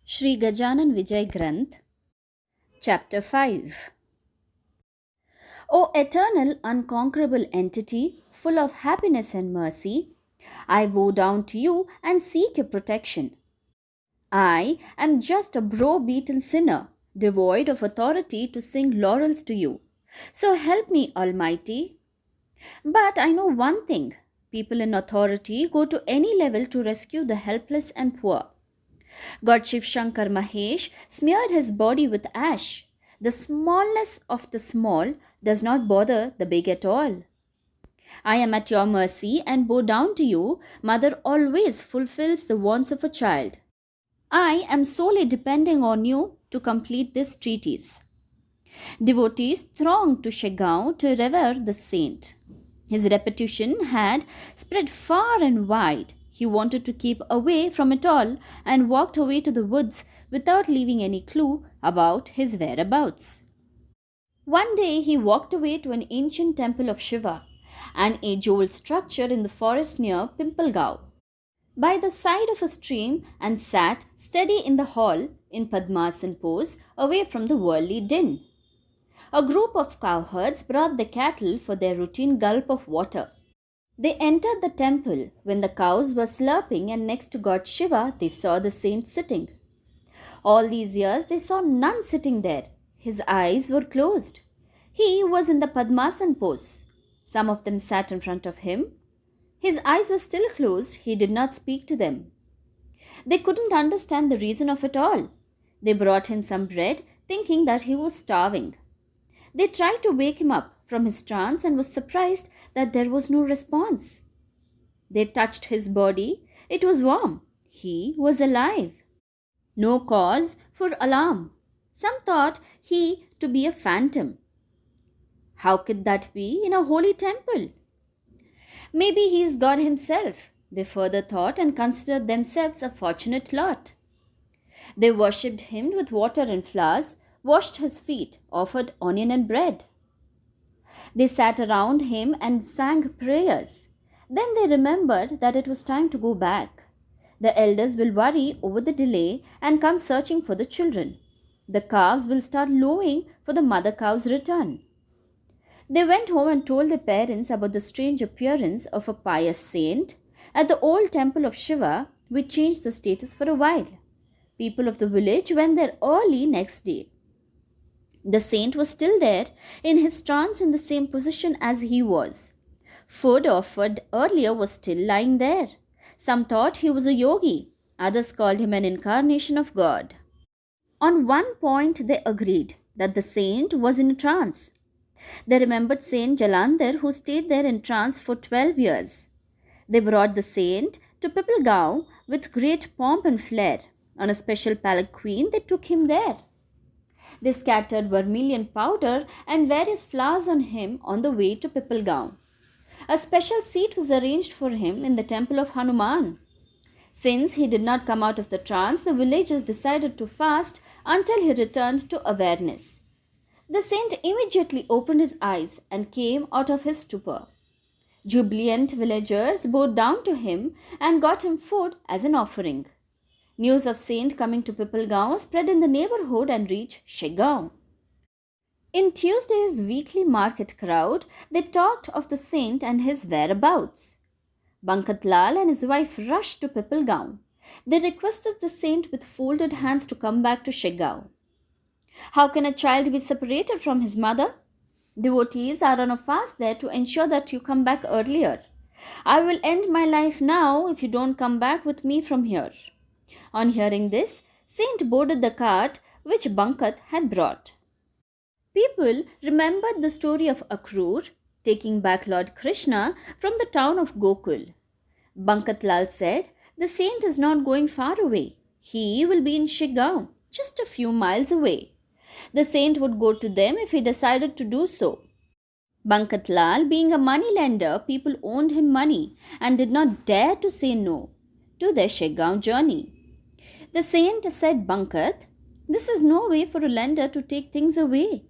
Sri Gajanan Vijay Granth, Chapter 5. O eternal, unconquerable entity, full of happiness and mercy, I bow down to you and seek your protection. I am just a brow-beaten sinner, devoid of authority to sing laurels to you. So help me, Almighty. But I know one thing: people in authority go to any level to rescue the helpless and poor. God Shiv Shankar Mahesh smeared his body with ash. The smallness of the small does not bother the big at all. I am at your mercy and bow down to you. Mother always fulfills the wants of a child. I am solely depending on you to complete this treatise. Devotees thronged to Shigao to revere the saint. His reputation had spread far and wide. He wanted to keep away from it all and walked away to the woods without leaving any clue about his whereabouts. One day he walked away to an ancient temple of Shiva, an age-old structure in the forest near Pimpalgaon, by the side of a stream, and sat steady in the hall in Padmasan pose away from the worldly din. A group of cowherds brought the cattle for their routine gulp of water. They entered the temple when the cows were slurping, and next to God Shiva they saw the saint sitting. All these years they saw none sitting there. His eyes were closed. He was in the Padmasan pose. Some of them sat in front of him. His eyes were still closed. He did not speak to them. They couldn't understand the reason of it all. They brought him some bread, thinking that he was starving. They tried to wake him up from his trance and was surprised that there was no response. They touched his body. It was warm. He was alive. No cause for alarm. Some thought he to be a phantom. How could that be in a holy temple? Maybe he is God himself, they further thought, and considered themselves a fortunate lot. They worshipped him with water and flowers, washed his feet, offered onion and bread. They sat around him and sang prayers. Then they remembered that it was time to go back. The elders will worry over the delay and come searching for the children. The calves will start lowing for the mother cow's return. They went home and told their parents about the strange appearance of a pious saint at the old temple of Shiva, which changed the status for a while. People of the village went there early next day. The saint was still there, in his trance in the same position as he was. Food offered earlier was still lying there. Some thought he was a yogi, others called him an incarnation of God. On one point they agreed, that the saint was in a trance. They remembered Saint Jalandhar, who stayed there in trance for 12 years. They brought the saint to Pipalgaon with great pomp and flair. On a special palanquin they took him there. They scattered vermilion powder and various flowers on him on the way to Pipalgaon. A special seat was arranged for him in the temple of Hanuman. Since he did not come out of the trance, the villagers decided to fast until he returned to awareness. The saint immediately opened his eyes and came out of his stupor. Jubilant villagers bowed down to him and got him food as an offering. News of saint coming to Pipalgaon spread in the neighborhood and reached Shigao. In Tuesday's weekly market crowd, they talked of the saint and his whereabouts. Bankat Lal and his wife rushed to Pipalgaon. They requested the saint with folded hands to come back to Shigao. How can a child be separated from his mother? Devotees are on a fast there to ensure that you come back earlier. I will end my life now if you don't come back with me from here. On hearing this, Saint boarded the cart which Bankat had brought. People remembered the story of Akrur taking back Lord Krishna from the town of Gokul. Bankat Lal said, "The saint is not going far away. He will be in Shigao, just a few miles away. The saint would go to them if he decided to do so." Bankat Lal, being a money lender, people owed him money and did not dare to say no to their Shigao journey. The saint said, "Bankat, this is no way for a lender to take things away.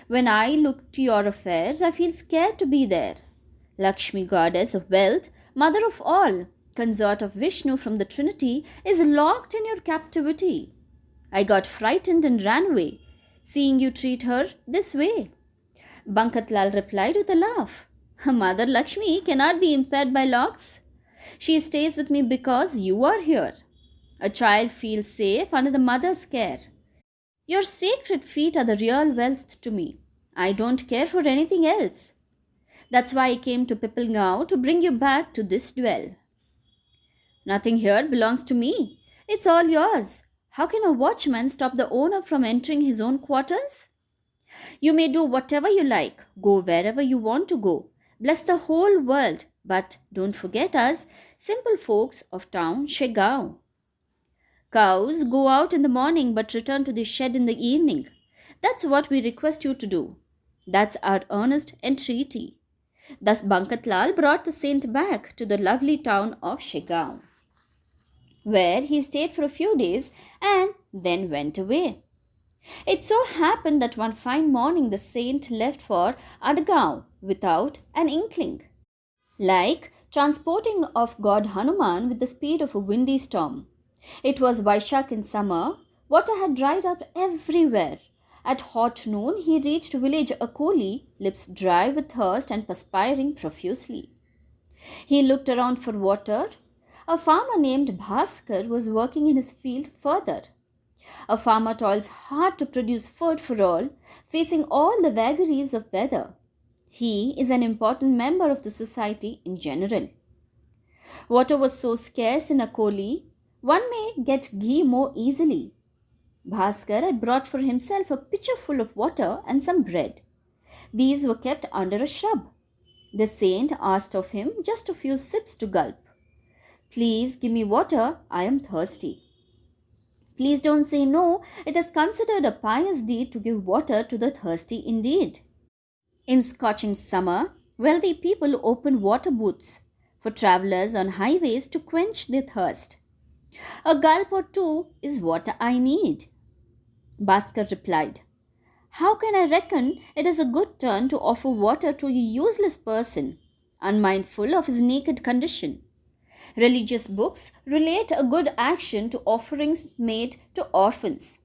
When I look to your affairs, I feel scared to be there. Lakshmi, goddess of wealth, mother of all, consort of Vishnu from the Trinity, is locked in your captivity. I got frightened and ran away, seeing you treat her this way. Bankatlal replied with a laugh. Mother Lakshmi cannot be impaired by locks. She stays with me because you are here. A child feels safe under the mother's care. Your sacred feet are the real wealth to me. I don't care for anything else. That's why I came to Pipilgao to bring you back to this dwell. Nothing here belongs to me. It's all yours. How can a watchman stop the owner from entering his own quarters? You may do whatever you like, go wherever you want to go, bless the whole world, but don't forget us, simple folks of town Shegao. Cows go out in the morning but return to the shed in the evening. That's what we request you to do. That's our earnest entreaty. Thus Bankatlal brought the saint back to the lovely town of Shegao, where he stayed for a few days and then went away. It so happened that one fine morning the saint left for Adgaon without an inkling, like transporting of God Hanuman with the speed of a windy storm. It was Vaishak in summer. Water had dried up everywhere. At hot noon, he reached village Akoli, lips dry with thirst and perspiring profusely. He looked around for water. A farmer named Bhaskar was working in his field further. A farmer toils hard to produce food for all, facing all the vagaries of weather. He is an important member of the society in general. Water was so scarce in Akoli, one may get ghee more easily. Bhaskar had brought for himself a pitcher full of water and some bread. These were kept under a shrub. The saint asked of him just a few sips to gulp. Please give me water, I am thirsty. Please don't say no, it is considered a pious deed to give water to the thirsty indeed. In scorching summer, wealthy people open water booths for travelers on highways to quench their thirst. A gulp or two is what I need. Bhaskar replied, How can I reckon it is a good turn to offer water to a useless person, unmindful of his naked condition? Religious books relate a good action to offerings made to orphans,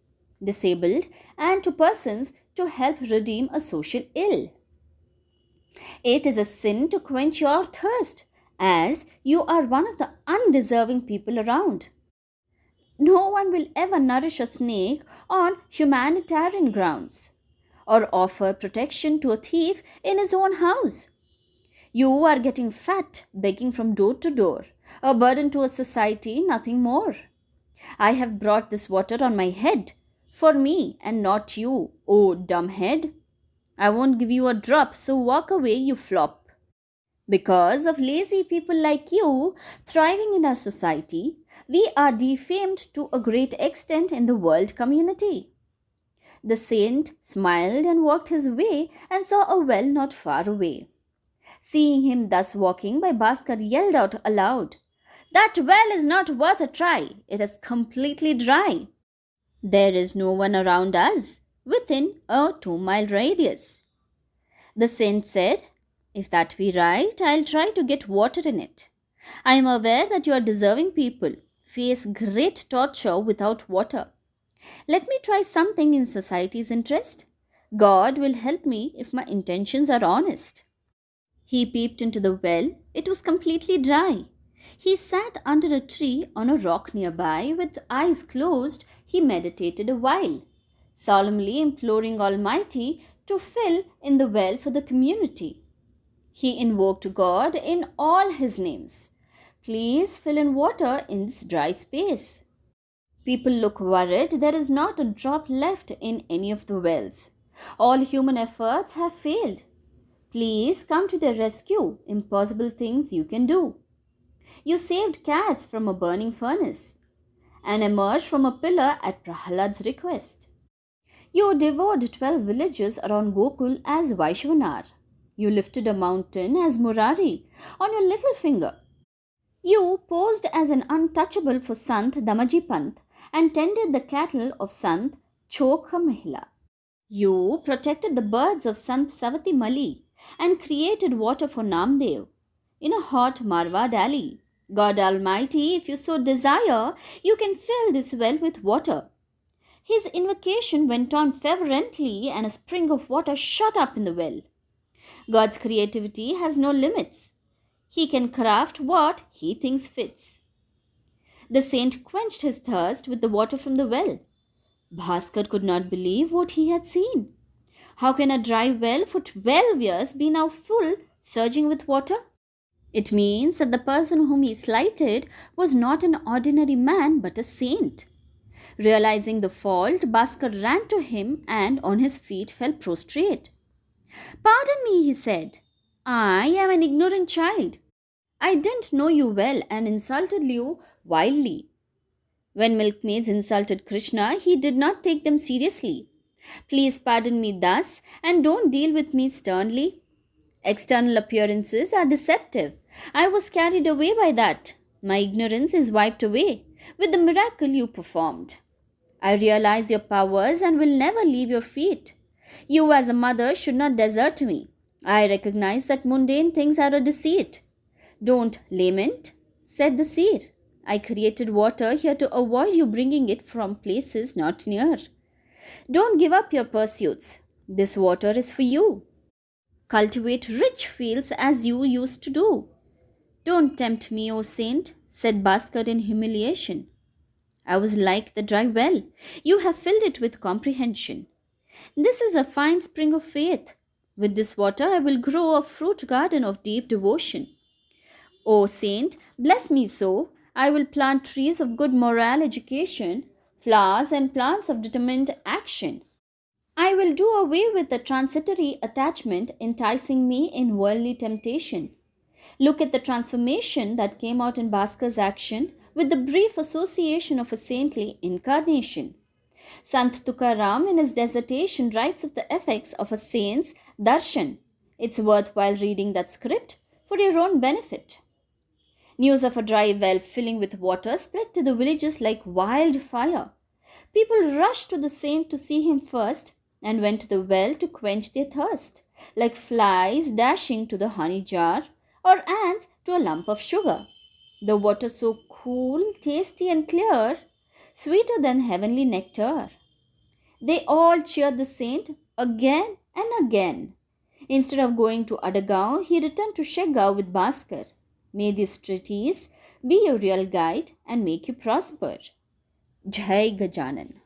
disabled, and to persons to help redeem a social ill. It is a sin to quench your thirst, as you are one of the undeserving people around. No one will ever nourish a snake on humanitarian grounds or offer protection to a thief in his own house. You are getting fat begging from door to door, a burden to a society, nothing more. I have brought this water on my head for me and not you, oh dumb head. I won't give you a drop, so walk away, you flop. Because of lazy people like you thriving in our society, we are defamed to a great extent in the world community. The saint smiled and walked his way and saw a well not far away. Seeing him thus walking by, Bhaskar yelled out aloud, That well is not worth a try. It is completely dry. There is no one around us within a 2-mile radius. The saint said, If that be right, I'll try to get water in it. I am aware that you are deserving people face great torture without water. Let me try something in society's interest. God will help me if my intentions are honest. He peeped into the well. It was completely dry. He sat under a tree on a rock nearby. With eyes closed, he meditated a while, solemnly imploring Almighty to fill in the well for the community. He invoked God in all his names. Please fill in water in this dry space. People look worried. There is not a drop left in any of the wells. All human efforts have failed. Please come to their rescue. Impossible things you can do. You saved cats from a burning furnace and emerged from a pillar at Prahlad's request. You devoured 12 villages around Gokul as Vaishvanar. You lifted a mountain as Murari on your little finger. You posed as an untouchable for Sant Damaji Pant and tended the cattle of Sant Chokha Mahila. You protected the birds of Sant Savati Mali and created water for Namdev in a hot Marwa alley. God Almighty, if you so desire, you can fill this well with water. His invocation went on fervently, and a spring of water shot up in the well. God's creativity has no limits. He can craft what he thinks fits. The saint quenched his thirst with the water from the well. Bhaskar could not believe what he had seen. How can a dry well for 12 years be now full, surging with water? It means that the person whom he slighted was not an ordinary man but a saint. Realizing the fault, Bhaskar ran to him and on his feet fell prostrate. "Pardon me," he said. "I am an ignorant child. I didn't know you well and insulted you wildly." When milkmaids insulted Krishna, he did not take them seriously. "Please pardon me thus and don't deal with me sternly. External appearances are deceptive. I was carried away by that. My ignorance is wiped away with the miracle you performed. I realize your powers and will never leave your feet. You, as a mother, should not desert me. I recognize that mundane things are a deceit. Don't lament," said the seer. "I created water here to avoid you bringing it from places not near. Don't give up your pursuits. This water is for you. Cultivate rich fields as you used to do." "Don't tempt me, O saint," said Bhaskar in humiliation. "I was like the dry well. You have filled it with comprehension. This is a fine spring of faith. With this water I will grow a fruit garden of deep devotion. O saint, bless me so. I will plant trees of good moral education, flowers and plants of determined action. I will do away with the transitory attachment enticing me in worldly temptation." Look at the transformation that came out in Bhaskar's action with the brief association of a saintly incarnation. Sant Tukaram in his dissertation writes of the effects of a saint's darshan. It's worthwhile reading that script for your own benefit. News of a dry well filling with water spread to the villages like wildfire. People rushed to the saint to see him first and went to the well to quench their thirst, like flies dashing to the honey jar or ants to a lump of sugar. The water so cool, tasty, and clear, sweeter than heavenly nectar. They all cheered the saint again and again. Instead of going to Adagaon, he returned to Sheggaon with Bhaskar. May this treatise be your real guide and make you prosper. Jai Gajanan.